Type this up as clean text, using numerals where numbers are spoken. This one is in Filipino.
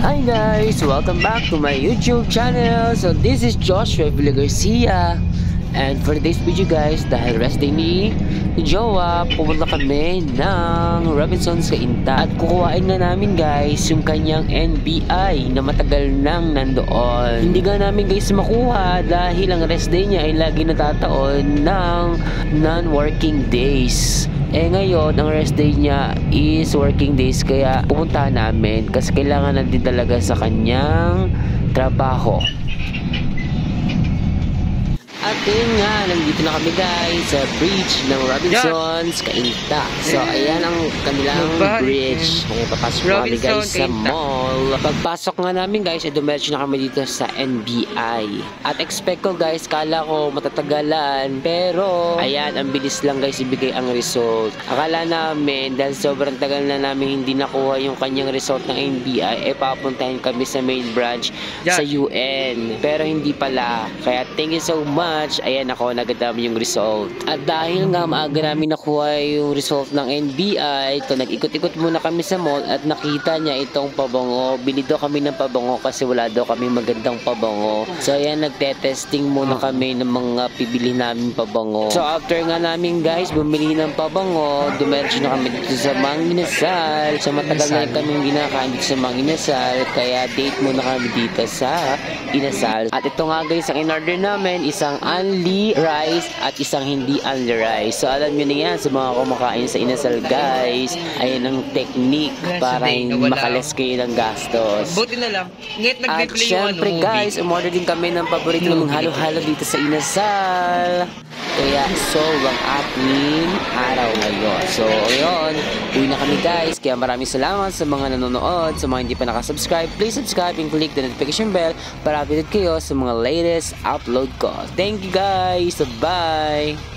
Hi guys! Welcome back to my YouTube channel. So this is Joshua Villa Garcia. And for today's video guys, dahil rest day ni Jowa, pumunta kami ng Robinsons Cainta. At kukuhain nga namin guys yung kanyang NBI na matagal nang nandoon. Hindi nga namin guys makuha dahil ang rest day niya ay lagi natataon ng non-working days. Ngayon, ang rest day niya is working days, kaya pupunta namin kasi kailangan natin talaga sa kanyang trabaho. At yun nga, nandito na kami guys sa bridge ng Robinsons Cainta. So ayan ang kanilang bridge. Papasok na kami guys sa mall. Pagpasok nga namin guys, dumiretso na kami dito sa NBI. At expect ko guys, kala ko matatagalan, pero ayan, ang bilis lang guys ibigay ang result. Akala namin dahil sobrang tagal na namin hindi nakuha yung kanyang result ng NBI, papuntahin kami sa main branch sa UN. Pero hindi pala. Kaya thank you so much. Ayan ako, nagad namin yung result. At dahil nga maaga namin nakuha yung result ng NBI, ito, nag-ikot-ikot muna kami sa mall at nakita niya itong pabango. Bili daw kami ng pabango kasi wala daw kami magandang pabango. So ayan, nagte-testing muna kami ng mga pibili namin pabango. So after nga namin guys bumili ng pabango, dumiretso na kami dito sa Mang Inasal. So matagal na kami ginakain dito sa Mang Inasal, kaya date muna kami dito sa Inasal. At ito nga guys, ang in-order namin, isang only rice at isang hindi only rice. So alam nyo na yan sa mga kumakain sa Inasal guys. Ayan ang technique para makalas kayo ng gastos. Buti na lang. At syempre guys, umorder din kami ng paborito ng halo-halo dito sa Inasal. Kaya sobrang ating araw ngayon. So ayun, uwi na kami guys. Kaya maraming salamat sa mga nanonood. Sa mga hindi pa nakasubscribe, please subscribe and click the notification bell para updated kayo sa mga latest upload ko. Thank you guys. Bye.